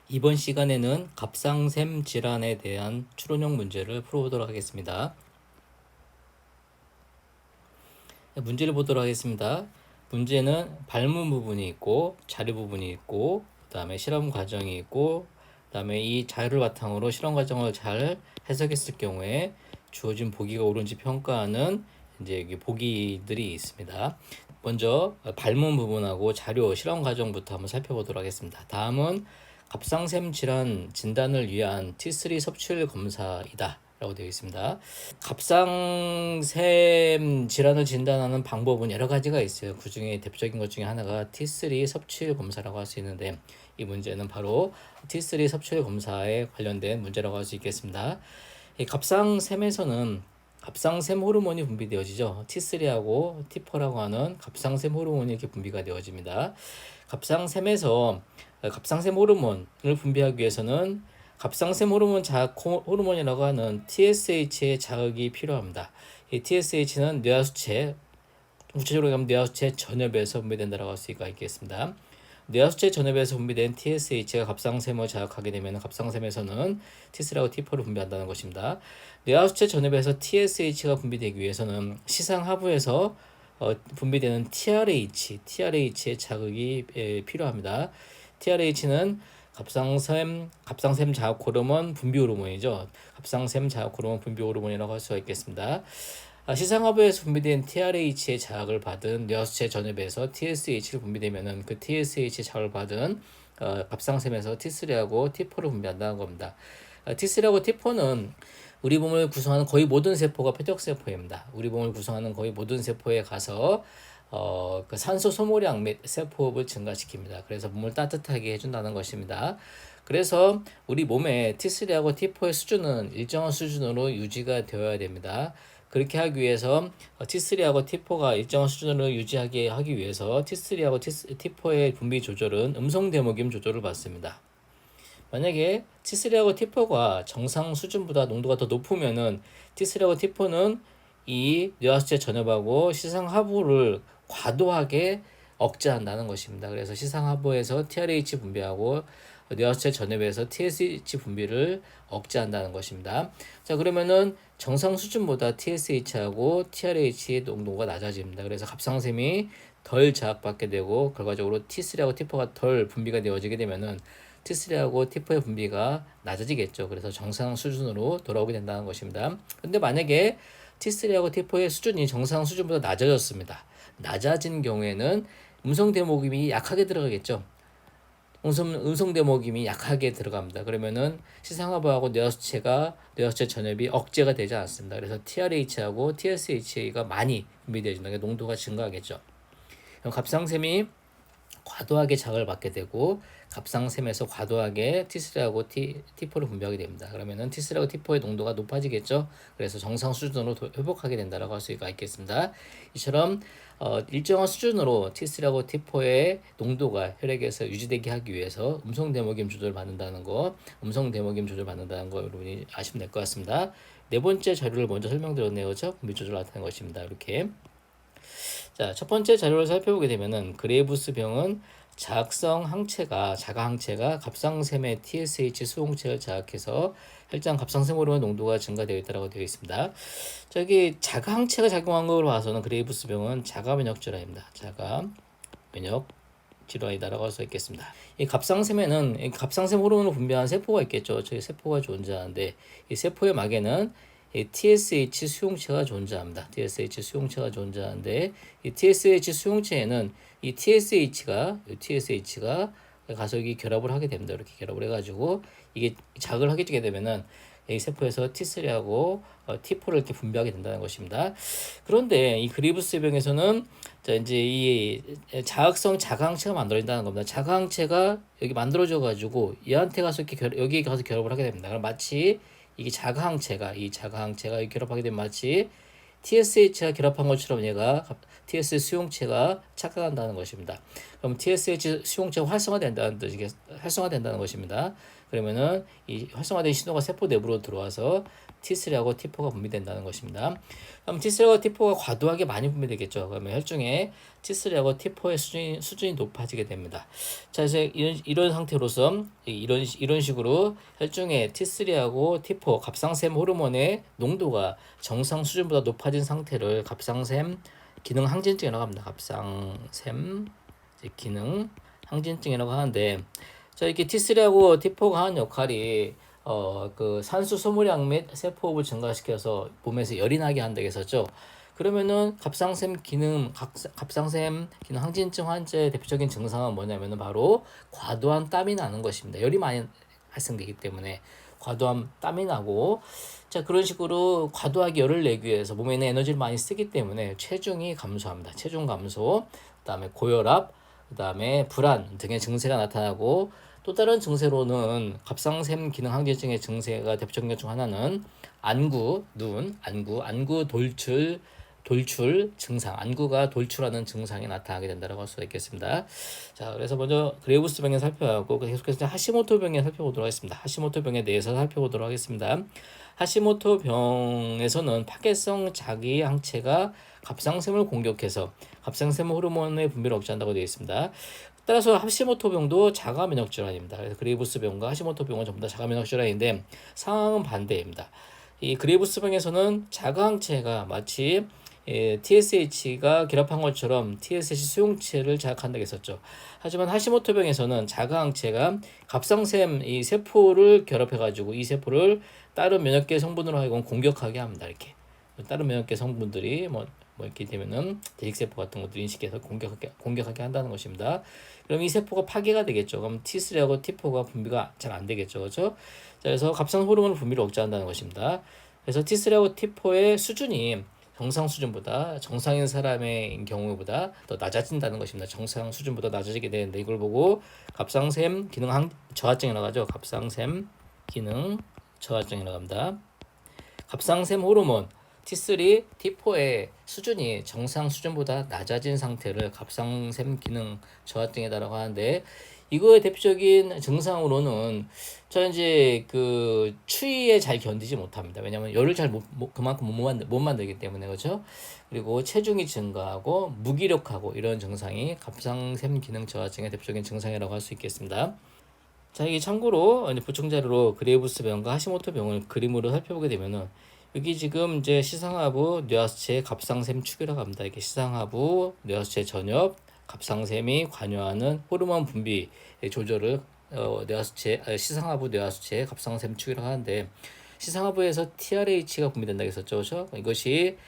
이번 시간에는 갑상샘 질환에 대한 추론형 문제를 풀어보도록 하겠습니다. 문제를 보도록 하겠습니다. 문제는 발문 부분이 있고 자료 부분이 있고 그 다음에 실험 과정이 있고 그 다음에 이 자료를 바탕으로 실험 과정을 잘 해석했을 경우에 주어진 보기가 옳은지 평가하는 이제 여기 보기들이 있습니다. 먼저 발문 부분하고 자료 실험 과정부터 한번 살펴보도록 하겠습니다. 다음은 갑상샘 질환 진단을 위한 T3 섭취율 검사이다 라고 되어 있습니다. 갑상샘 질환을 진단하는 방법은 여러 가지가 있어요. 그 중에 대표적인 것 중에 하나가 T3 섭취율 검사라고 할 수 있는데, 이 문제는 바로 T3 섭취율 검사에 관련된 문제라고 할 수 있겠습니다. 이 갑상샘에서는 갑상샘 호르몬이 분비되어지죠. T3하고 T4라고 하는 갑상샘 호르몬이 이렇게 분비가 되어집니다. 갑상샘에서 갑상샘 호르몬을 분비하기 위해서는 갑상샘 호르몬 자극 호르몬이라고 하는 TSH의 자극이 필요합니다. 이 TSH는 뇌하수체, 구체적으로 가면 뇌하수체 전엽에서 분비된다고 할 수가 있겠습니다. 뇌하수체 전엽에서 분비된 TSH가 갑상샘을 자극하게 되면 갑상샘에서는 T3하고 T4를 분비한다는 것입니다. 뇌하수체 전엽에서 TSH가 분비되기 위해서는 시상하부에서 분비되는 TRH의 자극이 필요합니다. TRH는 갑상샘 자극 호르몬 분비 호르몬이죠. 갑상샘 자극 호르몬 분비 호르몬이라고 할 수가 있겠습니다. 시상하부에서 분비된 TRH의 자극을 받은 뇌하수체 전엽에서 TSH를 분비되면은 그 TSH 자극을 받은 갑상샘에서 T3하고 T4를 분비한다는 겁니다. T3하고 T4는 우리 몸을 구성하는 거의 모든 세포가 표적세포입니다. 우리 몸을 구성하는 거의 모든 세포에 가서 그 산소 소모량 및 세포흡을 증가시킵니다. 그래서 몸을 따뜻하게 해준다는 것입니다. 그래서 우리 몸의 T3하고 T4의 수준은 일정한 수준으로 유지가 되어야 됩니다. 그렇게 하기 위해서 T3하고 T4가 일정한 수준으로 유지하게 하기 위해서 T3하고 T4의 분비 조절은 음성 데모김 조절을 받습니다. 만약에 T3하고 T4가 정상 수준보다 농도가 더 높으면은 T3하고 T4는 이 뇌하수체 전엽하고 시상하부를 과도하게 억제한다는 것입니다. 그래서 시상하부에서 TRH 분비하고 뇌하수체 전엽에서 TSH 분비를 억제한다는 것입니다. 자, 그러면은 정상 수준보다 TSH하고 TRH의 농도가 낮아집니다. 그래서 갑상샘이 덜 자극받게 되고 결과적으로 T3하고 T4가 덜 분비가 되어지게 되면은 T3하고 T4의 분비가 낮아지겠죠. 그래서 정상 수준으로 돌아오게 된다는 것입니다. 근데 만약에 T3하고 T4의 수준이 정상 수준보다 낮아졌습니다. 낮아진 경우에는 음성 대모김이 약하게 들어가겠죠. 음성 대모김이 약하게 들어갑니다. 그러면은 시상하부하고 뇌하수체 전엽이 억제가 되지 않습니다. 그래서 TRH하고 TSH가 많이 분비되어진다. 농도가 증가하겠죠. 그럼 갑상샘이 과도하게 자극을 받게 되고 갑상샘에서 과도하게 T3하고 T4를 분비하게 됩니다. 그러면은 T3하고 T4의 농도가 높아지겠죠. 그래서 정상 수준으로 회복하게 된다라고 할 수가 있겠습니다. 이처럼 일정한 수준으로 T3하고 T4의 농도가 혈액에서 유지되게 하기 위해서 음성 데모김 조절을 받는다는 거, 여러분이 아시면 될 것 같습니다. 네 번째 자료를 먼저 설명드렸네요. 그렇죠? 분비 조절을 나타낸 것입니다. 이렇게. 자, 첫 번째 자료를 살펴보게 되면은 그레이브스 병은 자가 항체가 갑상샘의 TSH 수용체를 자극해서 혈장 갑상샘 호르몬 농도가 증가되어 있다고 되어 있습니다. 저기 자가 항체가 작용한 것으로 봐서는 그레이브스 병은 자가 면역 질환입니다. 자가 면역 질환이다라고 할 수 있겠습니다. 이 갑상샘에는 이 갑상샘 호르몬을 분비하는 세포가 있겠죠. 저희 세포가 존재하는데 이 세포의 막에는 이 TSH 수용체가 존재합니다. TSH 수용체가 존재하는데 이 TSH 수용체에는 이 TSH가 가서 여기 결합을 하게 됩니다. 이렇게 결합을 해가지고 이게 자극을 하게 되면은 이 세포에서 T3하고 T4를 이렇게 분비하게 된다는 것입니다. 그런데 이 그리브스 병에서는 자 이제 이 자극성 자가항체가 만들어진다는 겁니다. 자가항체가 여기 만들어져 가지고 얘한테 가서 이렇게 여기 가서 결합을 하게 됩니다. 그럼 마치 이게 자가항체가 결합하게 되면 마치 TSH가 결합한 것처럼 얘가 TS 수용체가 착각한다는 것입니다. 그럼 TSH 수용체가 활성화된다는 것입니다. 그러면은 이 활성화된 신호가 세포 내부로 들어와서 T3하고 T4가 분비된다는 것입니다. 그럼 T3하고 T4가 과도하게 많이 분비되겠죠. 그러면 혈중에 T3하고 T4의 수준이 높아지게 됩니다. 자, 이제 이런 상태로서 이런 식으로 혈중에 T3하고 T4 갑상샘 호르몬의 농도가 정상 수준보다 높아진 상태를 갑상샘 기능 항진증이라고 합니다. 갑상샘 기능 항진증이라고 하는데, 자, 이렇게 T3하고 T4가 하는 역할이 그 산수 소모량 및 세포호흡을 증가시켜서 몸에서 열이 나게 한다고 했었죠. 그러면은 갑상샘 기능 항진증 환자의 대표적인 증상은 뭐냐면은 바로 과도한 땀이 나는 것입니다. 열이 많이 발생되기 때문에 과도한 땀이 나고, 자, 그런 식으로 과도하게 열을 내기 위해서 몸에 있는 에너지를 많이 쓰기 때문에 체중이 감소합니다. 체중 감소, 그다음에 고혈압, 그다음에 불안 등의 증세가 나타나고, 또 다른 증세로는 갑상샘 기능 항진증의 증세가 대표적인 것 중 하나는 안구 돌출 증상, 안구가 돌출하는 증상이 나타나게 된다고 할 수가 있겠습니다. 자, 그래서 먼저 그레이브스 병에 살펴보고 계속해서 하시모토 병에 살펴보도록 하겠습니다. 하시모토 병에 대해서 살펴보도록 하겠습니다. 하시모토 병에서는 파괴성 자기 항체가 갑상샘을 공격해서 갑상샘 호르몬의 분비를 억제한다고 되어 있습니다. 따라서 하시모토 병도 자가 면역 질환입니다. 그래서 그레이브스 병과 하시모토 병은 전부 다 자가 면역 질환인데 상황은 반대입니다. 이 그레이브스 병에서는 자가 항체가 마치 TSH가 결합한 것처럼 TSH 수용체를 자극한다고 했었죠. 하지만 하시모토 병에서는 자가 항체가 갑상샘 이 세포를 결합해가지고 이 세포를 다른 면역계 성분으로 하여금 공격하게 합니다. 이렇게 다른 면역계 성분들이 뭐 이렇게 되면은 대식세포 같은 것들 인식해서 공격하게 한다는 것입니다. 그럼 이 세포가 파괴가 되겠죠. 그럼 T3하고 T4가 분비가 잘 안 되겠죠, 그렇죠? 그래서 갑상 호르몬 분비를 억제한다는 것입니다. 그래서 T3하고 T4의 수준이 정상 수준보다 정상인 사람의 경우보다 더 낮아진다는 것입니다. 정상 수준보다 낮아지게 되는데 이걸 보고 갑상샘 기능 저하증이라고 하죠. 갑상샘 기능 저하증이라고 합니다. 갑상샘 호르몬 T3, T4의 수준이 정상 수준보다 낮아진 상태를 갑상샘 기능 저하증이라고 하는데, 이거의 대표적인 증상으로는 저는 이제 그 추위에 잘 견디지 못합니다. 왜냐하면 열을 잘 그만큼 못 만들기 때문에, 그렇죠? 그리고 체중이 증가하고 무기력하고 이런 증상이 갑상샘 기능 저하증의 대표적인 증상이라고 할 수 있겠습니다. 자, 이게 참고로 보충 자료로 그레이브스 병과 하시모토 병을 그림으로 살펴보게 되면은, 여기 지금 이제 시상하부 뇌하수체 갑상샘 축이라고 합니다. 이게 시상하부 뇌하수체 전엽 갑상샘이 관여하는 호르몬 분비 조절을 시상하부 뇌하수체 갑상샘 축이라고 하는데, 시상하부에서 TRH가 분비된다고 했었죠. 그렇죠? 이것이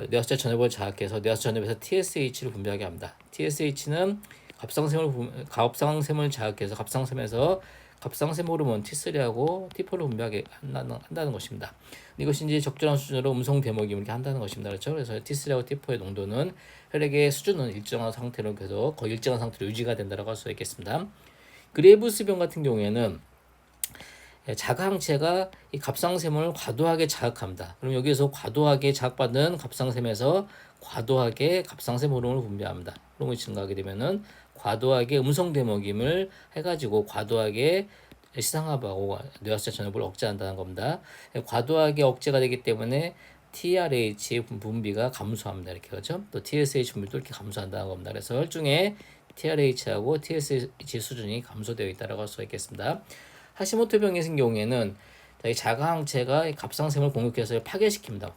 뇌하수체 전엽을 자극해서 뇌하수체 전엽에서 TSH를 분비하게 합니다. TSH는 갑상샘을 자극해서 갑상샘에서 갑상샘 호르몬 T3하고 T4를 분비하게 한다는 것입니다. 이것이 이제 적절한 수준으로 음성 대목임을 이렇게 한다는 것입니다. 그렇죠? 그래서 T3하고 T4의 농도는 혈액의 수준은 일정한 상태로 계속 거의 일정한 상태로 유지가 된다고 할 수 있겠습니다. 그레이브스 병 같은 경우에는 자가 항체가 이 갑상샘을 과도하게 자극합니다. 그럼 여기에서 과도하게 자극받는 갑상샘에서 과도하게 갑상샘 호르몬을 분비합니다. 호르몬이 증가하게 되면은 과도하게 음성 대목임을 해가지고 과도하게 시상하부하고 뇌하수체 전엽을 억제한다는 겁니다. 과도하게 억제가 되기 때문에 TRH 분비가 감소합니다. 이렇게 그렇죠? 또 TSH 분비도 이렇게 감소한다는 겁니다. 그래서 혈중에 TRH하고 TSH 수준이 감소되어 있다고 할 수 있겠습니다. 하시모토 병 같은 경우에는 자가 항체가 갑상샘을 공격해서 파괴시킵니다.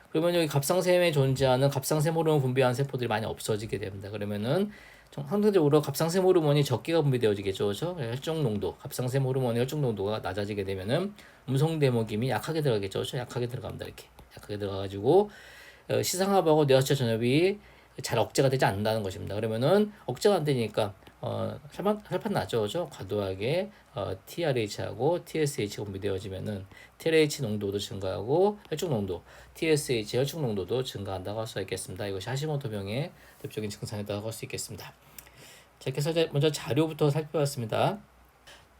그러면 여기 갑상샘에 존재하는 갑상샘 호르몬 분비하는 세포들이 많이 없어지게 됩니다. 그러면은 상대적으로 갑상샘 호르몬이 적게가 분비되어지겠죠, 그렇죠? 혈중 농도, 갑상샘 호르몬의 혈중 농도가 낮아지게 되면은 음성 대목임이 약하게 들어가겠죠, 그렇죠? 약하게 들어갑니다. 이렇게 약하게 들어가가지고 시상하부하고 뇌하수체 전엽이 잘 억제가 되지 않는다는 것입니다. 그러면은 억제가 안 되니까 혈판 나죠, 그죠? 과도하게 TRH하고 TSH가 분비되어지면은 TRH 농도도 증가하고 혈중 농도, TSH 혈중 농도도 증가한다고 할 수 있겠습니다. 이것이 하시모토 병의 대표적인 증상이라고 할 수 있겠습니다. 자, 그래서 먼저 자료부터 살펴봤습니다.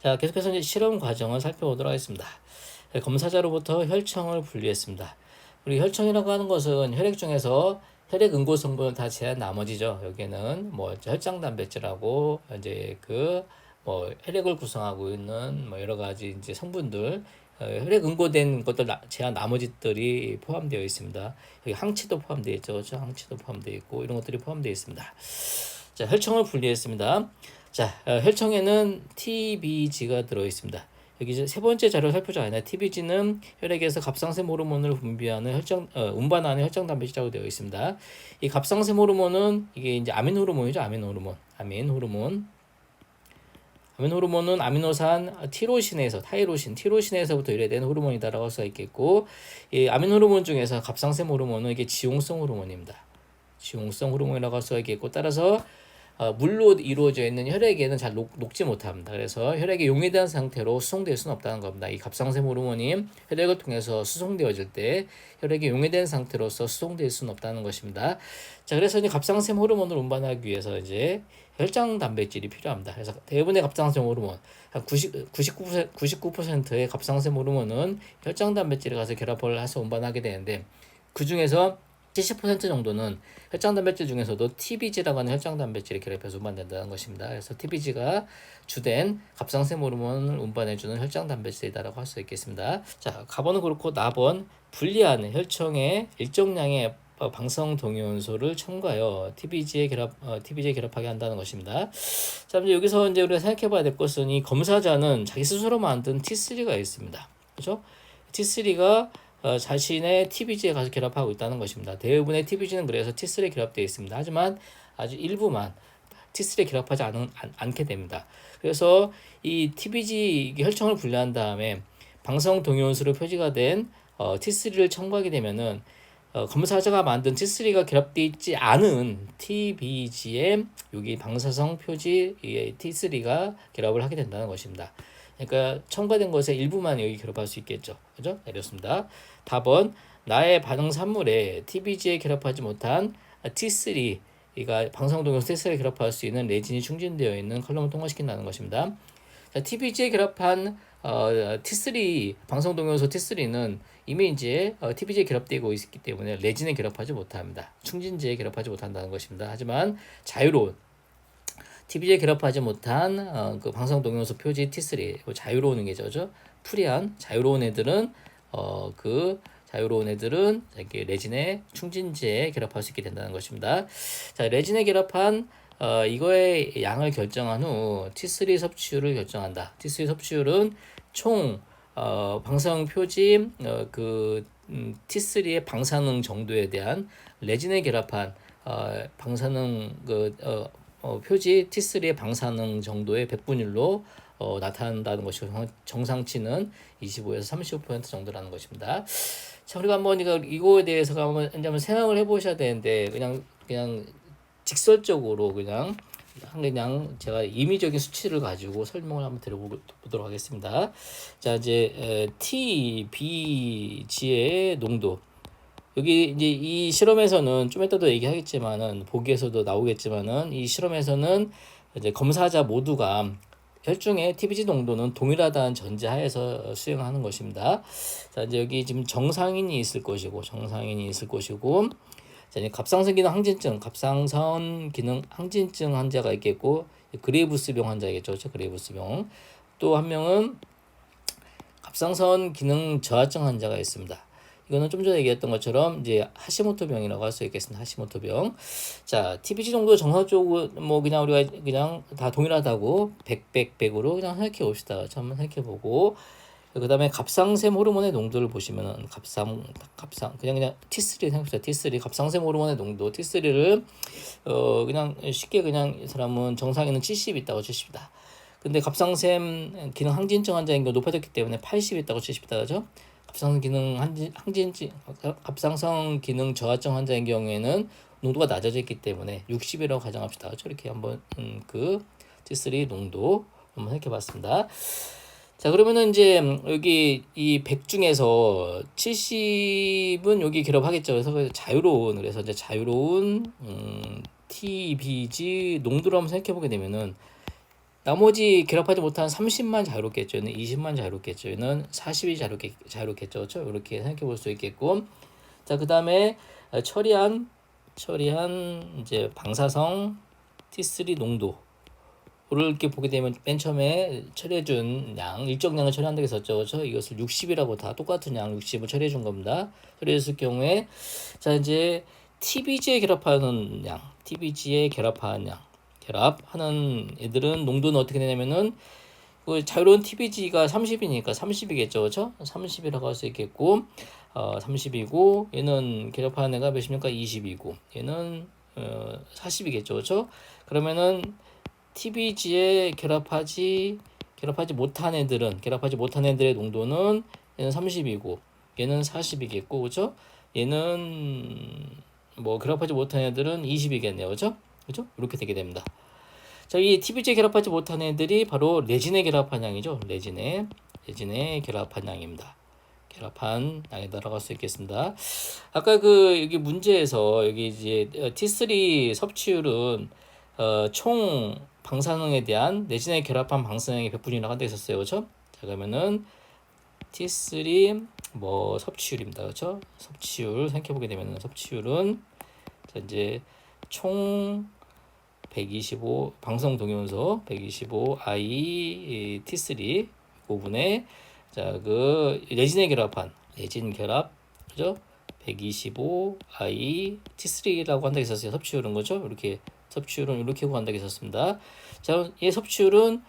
자, 계속해서 이제 실험 과정을 살펴보도록 하겠습니다. 검사 자료부터 혈청을 분리했습니다. 우리 혈청이라고 하는 것은 혈액 중에서 혈액 응고 성분을 다 제한 나머지죠. 여기는 뭐 혈장 단백질하고 이제 그 뭐 혈액을 구성하고 있는 뭐 여러 가지 이제 성분들 혈액 응고된 것들 제한 나머지들이 포함되어 있습니다. 여기 항체도 포함되어 있죠. 그렇죠? 항체도 포함되어 있고 이런 것들이 포함되어 있습니다. 자, 혈청을 분리했습니다. 자, 혈청에는 TBG가 들어 있습니다. 여기 이제 세 번째 자료 살펴보자. TBG는 혈액에서 갑상샘 호르몬을 분비하는 운반하는 혈장 단백질이라고 되어 있습니다. 이 갑상샘 호르몬은 이게 이제 아민 호르몬이죠. 아민 호르몬은 아미노산 티로신에서부터 유래된 호르몬이다라고 할 수가 있겠고, 이 아민 호르몬 중에서 갑상샘 호르몬은 이게 지용성 호르몬입니다. 지용성 호르몬이라고 할 수가 있겠고, 따라서 물로 이루어져 있는 혈액에는 잘 녹지 못합니다. 그래서 혈액이 용해된 상태로 수송될 수는 없다는 겁니다. 이 갑상샘 호르몬이 혈액을 통해서 수송되어질 때 혈액이 용해된 상태로서 수송될 수는 없다는 것입니다. 자, 그래서 이제 갑상샘 호르몬을 운반하기 위해서 이제 혈장 단백질이 필요합니다. 그래서 대부분의 갑상샘 호르몬, 한 99%의 갑상샘 호르몬은 혈장 단백질에 가서 결합을 해서 운반하게 되는데, 그 중에서 70% 정도는 혈장 단백질 중에서도 TBG라고 하는 혈장 단백질이 결합해서 운반된다는 것입니다. 그래서 TBG가 주된 갑상샘 호르몬을 운반해주는 혈장 단백질이다라고 할 수 있겠습니다. 자, 가번은 그렇고 나번 분리하는 혈청의 일정량의 방성 동요원소를 첨가하여 TBG에 결합하게 한다는 것입니다. 자, 이제 여기서 이제 우리가 생각해봐야 될 것은 이 검사자는 자기 스스로 만든 T3가 있습니다. 그렇죠? T3가 자신의 TBG에 가서 결합하고 있다는 것입니다. 대부분의 TBG는 그래서 T3에 결합되어 있습니다. 하지만 아주 일부만 T3에 결합하지 않게 됩니다. 그래서 이 TBG 혈청을 분리한 다음에 방성 동요원소로 표시가 된 T3를 첨가하게 되면은 검사자가 만든 T3가 결합되어 있지 않은 TBG에 여기 방사성 표지 T3가 결합을 하게 된다는 것입니다. 그러니까 첨가된 것의 일부만 여기 결합할 수 있겠죠. 그죠? 이렇습니다. 답은 나의 반응 산물에 TBG에 결합하지 못한 T3, 가 방사성 T3에 결합할 수 있는 레진이 충진되어 있는 컬럼을 통과시킨다는 것입니다. 자, TBG에 결합한 T3, 방사성 T3는 이미 이제 TBG에 결합되고 있기 때문에 레진에 결합하지 못합니다. 충진제에 결합하지 못한다는 것입니다. 하지만 자유로운 TBG에 결합하지 못한 그 방사성 동요소 표지 T3, 자유로운 게죠. 프리한 자유로운 애들은 이렇게 레진의 충진제에 결합할 수 있게 된다는 것입니다. 자, 레진에 결합한 이거의 양을 결정한 후 T3 섭취율을 결정한다. T3 섭취율은 총 방사능 표지 T3의 방사능 정도에 대한 레진에 결합한 방사능 표지 T3의 방사능 정도의 백분율로 나타난다는 것이고, 정상치는 25에서 35% 정도라는 것입니다. 자, 우리가 한번 이거에 대해서 한번 생각을 해보셔야 되는데, 그냥 직설적으로 그냥 제가 임의적인 수치를 가지고 설명을 한번 들어보도록 하겠습니다. 자, 이제 TBG의 농도. 여기 이제 이 실험에서는 좀 이따도 얘기하겠지만은, 보기에서도 나오겠지만은, 이 실험에서는 이제 검사자 모두가 혈중의 TBG 농도는 동일하다는 전제하에서 수행하는 것입니다. 자, 이제 여기 지금 정상인이 있을 것이고, 자, 이제 갑상선 기능 항진증 환자가 있겠고, 그레이브스병 환자겠죠. 그렇죠? 그레이브스병. 또 한 명은 갑상선 기능 저하증 환자가 있습니다. 이거는 좀 전에 얘기했던 것처럼 이제 하시모토병이라고 할 수 있겠습니다. 하시모토병. 자, TBG 정도 정서적으로 뭐 그냥 우리가 그냥 다 동일하다고 100으로 그냥 생각해 봅시다. 한번 생각해 보고, 그다음에 갑상샘 호르몬의 농도를 보시면은 그냥 T3 생각합시다. T3 갑상샘 호르몬의 농도 T3를 그냥 쉽게 그냥 이 사람은 정상에는 70 있다고 70이다. 근데 갑상샘 기능 항진증 환자인 경우 높아졌기 때문에 80 있다고 70 있다죠. 갑상선 기능 저하증 환자인 경우에는 농도가 낮아져 있기 때문에 60이라고 가정합시다. 저렇게 한번 그 T3 농도 한번 생각해봤습니다. 자, 그러면은 이제 여기 이 100 중에서 70은 여기 결합하겠죠. 그래서 자유로운 TBG 농도를 한번 생각해보게 되면은, 나머지 결합하지 못한 30만 자유롭겠죠. 얘는 20만 자유롭겠죠. 얘는 40이 자유롭겠죠. 그렇죠? 이렇게 생각해 볼 수 있겠고, 자, 그 다음에 처리한 처리한 이제 방사성 T3 농도를 이렇게 보게 되면 맨 처음에 처리해준 양, 일정량을 처리한다고 했었죠. 그렇죠? 이것을 60이라고 다 똑같은 양 60을 처리해준 겁니다. 처리했을 경우에 자 이제 TBG에 결합하는 양, TBG에 결합하는 양, 결합하는 애들은 농도는 어떻게 되냐면은 그 자유로운 TBG가 30이니까 30이겠죠, 그렇죠? 30이라고 할 수 있겠고, 30이고 얘는 결합하는 애가 몇입니까? 20이고 얘는 40이겠죠, 그렇죠? 그러면은 TBG에 결합하지 못한 애들의 농도는 얘는 30이고 얘는 40이겠고, 그렇죠? 얘는 뭐 결합하지 못한 애들은 20이겠네요, 그렇죠? 그렇죠? 이렇게 되게 됩니다. 자, 이 TBG에 결합하지 못한 애들이 바로 레진에 결합한 양이죠. 레진에 결합한 양입니다. 결합한 양에 들어갈 수 있겠습니다. 아까 그 여기 문제에서 여기 이제 T3 섭취율은 총 방사능에 대한 레진에 결합한 방사능의 백분위라고 한데 있었어요, 그렇죠? 자, 그러면은 T3 뭐 섭취율입니다, 그렇죠? 섭취율 생각해 보게 되면은 섭취율은 자 이제 총 125 방사능 동위원소 125 I T3 부분에 자 그 레진 결합 그죠? 125 I T3라고 한다고 있었어요. 섭취율은 거죠. 이렇게 섭취율은 이렇게 구한다고 있었습니다. 자, 이 섭취율은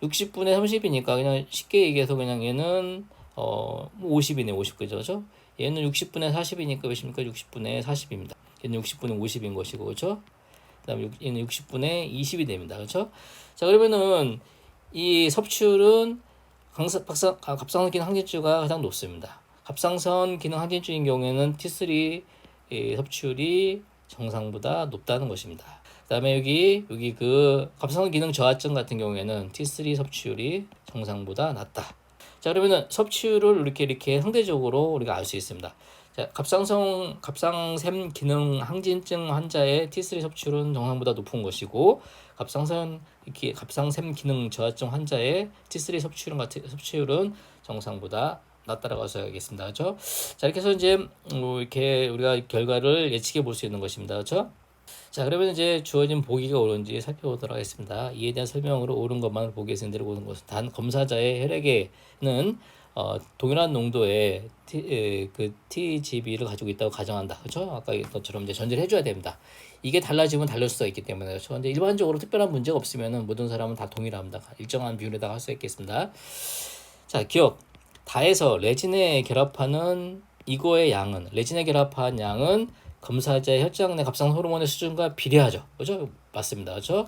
60분의 30이니까 그냥 쉽게 얘기해서 그냥 얘는 50이네 50 그죠? 얘는 60분의 40이니까 몇입니까? 60분의 40입니다. 얘는 60분의 50인 것이고 그죠? 그다음에 얘는 60분의 20이 됩니다. 그렇죠? 자, 그러면은 이 섭취율은 갑상선 기능 항진주가 가장 높습니다. 갑상선 기능 항진주인 경우에는 T3 섭취율이 정상보다 높다는 것입니다. 그다음에 여기 그 갑상선 기능 저하증 같은 경우에는 T3 섭취율이 정상보다 낮다. 자, 그러면은 섭취율을 이렇게 상대적으로 우리가 알 수 있습니다. 자, 갑상샘 기능 항진증 환자의 T3 섭취율은 정상보다 높은 것이고, 갑상샘 기능 저하증 환자의 T3 섭취율은 정상보다 낮다라고 해야겠습니다. 그렇죠? 자, 이렇게 해서 이제 이렇게 우리가 결과를 예측해 볼 수 있는 것입니다. 그렇죠? 자, 그러면 이제 주어진 보기가 옳은지 살펴보도록 하겠습니다. 이에 대한 설명으로 옳은 것만 보기에서 내려오는 것은 단 검사자의 혈액에는 동일한 농도의 TGB를 가지고 있다고 가정한다. 그렇죠? 아까 것처럼 이제 전제를 해줘야 됩니다. 이게 달라지면 다를 수가 있기 때문에 그렇죠. 근데 일반적으로 특별한 문제가 없으면은 모든 사람은 다 동일합니다. 일정한 비율에다가 할 수 있겠습니다. 자, 기억. 다해서 레진에 결합하는 이거의 양은 레진에 결합한 양은 검사자의 혈장 내 갑상선 호르몬의 수준과 비례하죠. 그렇죠? 맞습니다. 그렇죠?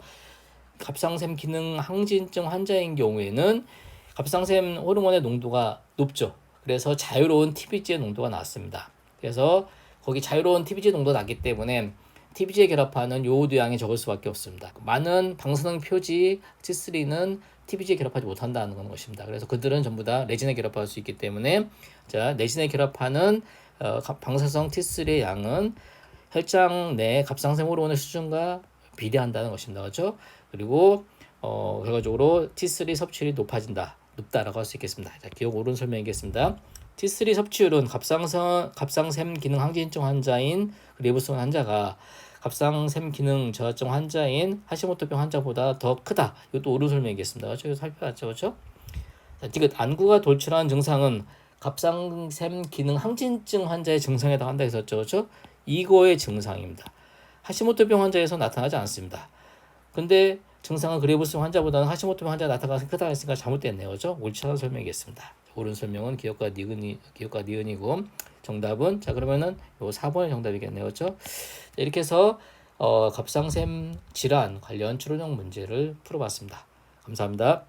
갑상샘 기능 항진증 환자인 경우에는 갑상샘 호르몬의 농도가 높죠. 그래서 자유로운 TBG의 농도가 낮습니다. 그래서 거기 자유로운 TBG 농도가 낮기 때문에 TBG에 결합하는 요오드 양이 적을 수밖에 없습니다. 많은 방사능 표지 T3는 TBG에 결합하지 못한다는 것입니다. 그래서 그들은 전부 다 레진에 결합할 수 있기 때문에 자, 레진에 결합하는 방사성 T3의 양은 혈장 내 갑상샘 호르몬의 수준과 비례한다는 것입니다. 그렇죠? 그리고 결과적으로 T3 섭취율이 높다라고 할 수 있겠습니다. 자, 기억 옳은 설명이겠습니다. T3 섭취율은 갑상샘 기능 항진증 환자인 레부성 환자가 갑상샘 기능 저하증 환자인 하시모토병 환자보다 더 크다. 이것도 옳은 설명이겠습니다. 그렇죠? 살펴봤죠, 그렇죠? 자, 지금 안구가 돌출한 증상은 갑상샘 기능 항진증 환자의 증상에 해당한다 했었죠, 그렇죠? 이거의 증상입니다. 하시모토병 환자에서 나타나지 않습니다. 근데 증상은 그레브성 환자보다는 하시모토병 환자가 나타나서 크다 했으니까 잘못됐네요, 그렇죠? 옳지 않은 설명이겠습니다. 옳은 설명은 기억과 니은이고 정답은 자 그러면은 요 4번이 정답이겠네요, 그렇죠? 이렇게 해서 갑상샘 질환 관련 추론형 문제를 풀어봤습니다. 감사합니다.